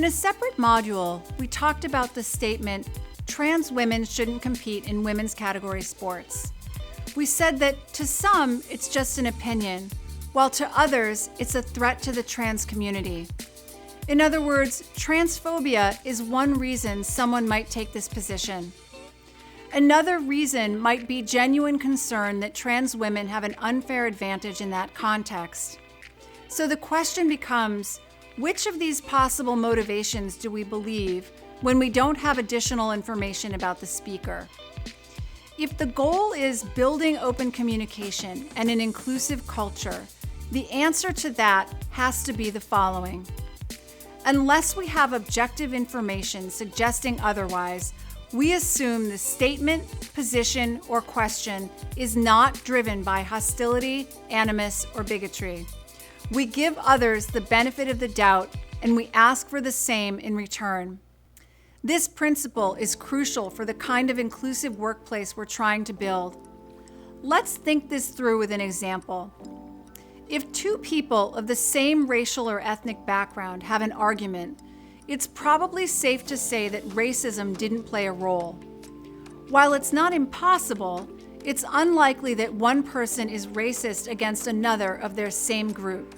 In a separate module, we talked about the statement, trans women shouldn't compete in women's category sports. We said that to some, it's just an opinion, while to others, it's a threat to the trans community. In other words, transphobia is one reason someone might take this position. Another reason might be genuine concern that trans women have an unfair advantage in that context. So the question becomes, which of these possible motivations do we believe when we don't have additional information about the speaker? If the goal is building open communication and an inclusive culture, the answer to that has to be the following. Unless we have objective information suggesting otherwise, we assume the statement, position, or question is not driven by hostility, animus, or bigotry. We give others the benefit of the doubt, and we ask for the same in return. This principle is crucial for the kind of inclusive workplace we're trying to build. Let's think this through with an example. If two people of the same racial or ethnic background have an argument, it's probably safe to say that racism didn't play a role. While it's not impossible, it's unlikely that one person is racist against another of their same group.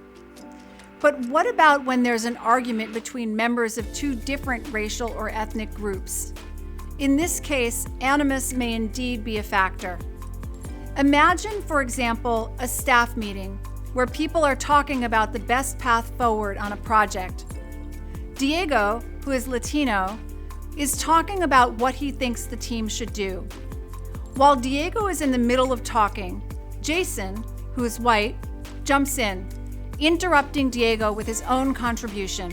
But what about when there's an argument between members of two different racial or ethnic groups? In this case, animus may indeed be a factor. Imagine, for example, a staff meeting where people are talking about the best path forward on a project. Diego, who is Latino, is talking about what he thinks the team should do. While Diego is in the middle of talking, Jason, who is white, jumps in, interrupting Diego with his own contribution.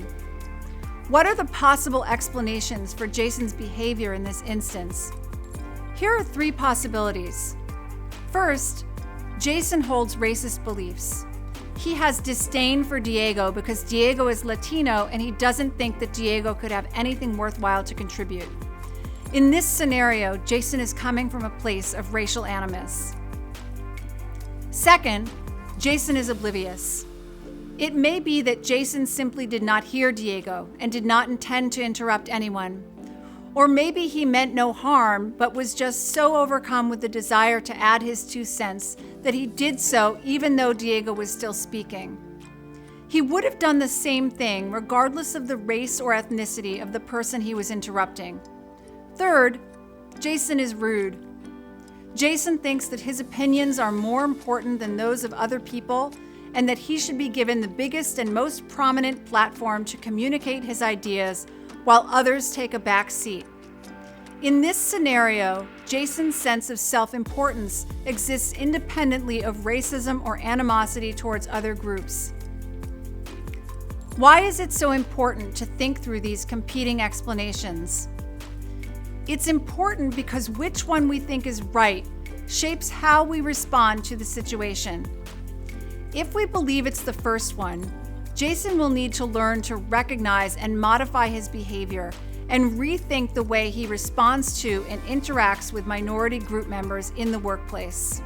What are the possible explanations for Jason's behavior in this instance? Here are three possibilities. First, Jason holds racist beliefs. He has disdain for Diego because Diego is Latino and he doesn't think that Diego could have anything worthwhile to contribute. In this scenario, Jason is coming from a place of racial animus. Second, Jason is oblivious. It may be that Jason simply did not hear Diego and did not intend to interrupt anyone. Or maybe he meant no harm, but was just so overcome with the desire to add his 2 cents that he did so even though Diego was still speaking. He would have done the same thing regardless of the race or ethnicity of the person he was interrupting. Third, Jason is rude. Jason thinks that his opinions are more important than those of other people and that he should be given the biggest and most prominent platform to communicate his ideas while others take a back seat. In this scenario, Jason's sense of self-importance exists independently of racism or animosity towards other groups. Why is it so important to think through these competing explanations? It's important because which one we think is right shapes how we respond to the situation. If we believe it's the first one, Jason will need to learn to recognize and modify his behavior and rethink the way he responds to and interacts with minority group members in the workplace.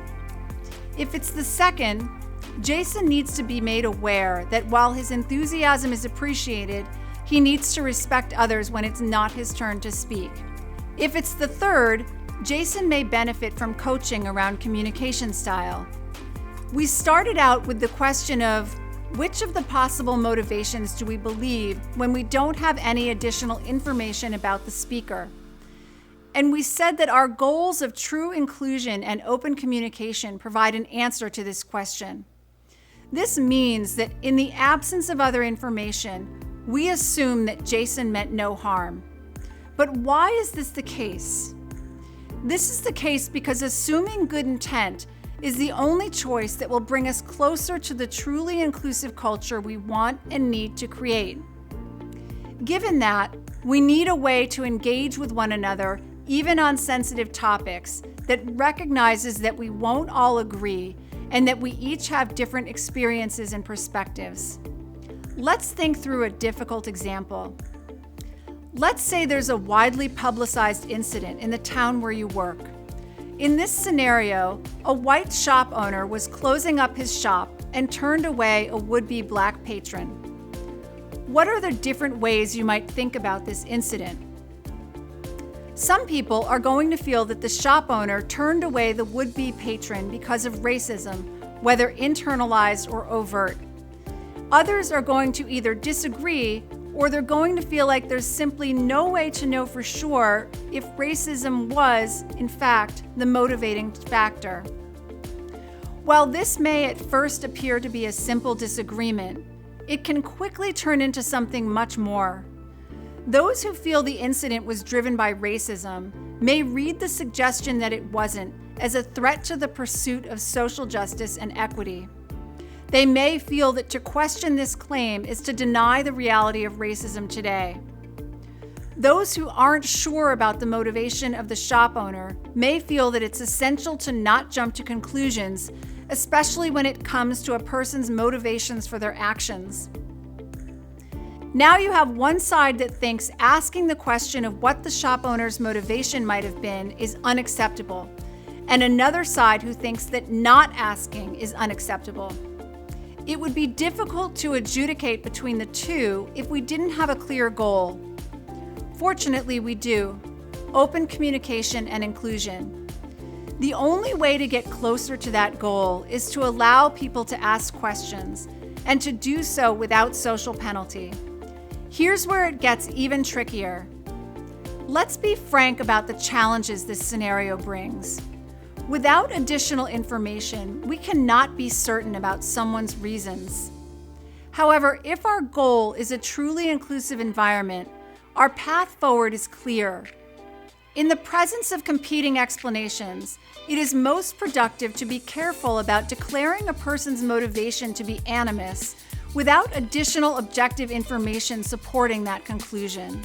If it's the second, Jason needs to be made aware that while his enthusiasm is appreciated, he needs to respect others when it's not his turn to speak. If it's the third, Jason may benefit from coaching around communication style. We started out with the question of, which of the possible motivations do we believe when we don't have any additional information about the speaker? And we said that our goals of true inclusion and open communication provide an answer to this question. This means that in the absence of other information, we assume that Jason meant no harm. But why is this the case? This is the case because assuming good intent is the only choice that will bring us closer to the truly inclusive culture we want and need to create. Given that, we need a way to engage with one another, even on sensitive topics, that recognizes that we won't all agree and that we each have different experiences and perspectives. Let's think through a difficult example. Let's say there's a widely publicized incident in the town where you work. In this scenario, a white shop owner was closing up his shop and turned away a would-be black patron. What are the different ways you might think about this incident? Some people are going to feel that the shop owner turned away the would-be patron because of racism, whether internalized or overt. Others are going to either disagree or they're going to feel like there's simply no way to know for sure if racism was, in fact, the motivating factor. While this may at first appear to be a simple disagreement, it can quickly turn into something much more. Those who feel the incident was driven by racism may read the suggestion that it wasn't as a threat to the pursuit of social justice and equity. They may feel that to question this claim is to deny the reality of racism today. Those who aren't sure about the motivation of the shop owner may feel that it's essential to not jump to conclusions, especially when it comes to a person's motivations for their actions. Now you have one side that thinks asking the question of what the shop owner's motivation might have been is unacceptable, and another side who thinks that not asking is unacceptable. It would be difficult to adjudicate between the two if we didn't have a clear goal. Fortunately, we do: open communication and inclusion. The only way to get closer to that goal is to allow people to ask questions, and to do so without social penalty. Here's where it gets even trickier. Let's be frank about the challenges this scenario brings. Without additional information, we cannot be certain about someone's reasons. However, if our goal is a truly inclusive environment, our path forward is clear. In the presence of competing explanations, it is most productive to be careful about declaring a person's motivation to be animus without additional objective information supporting that conclusion.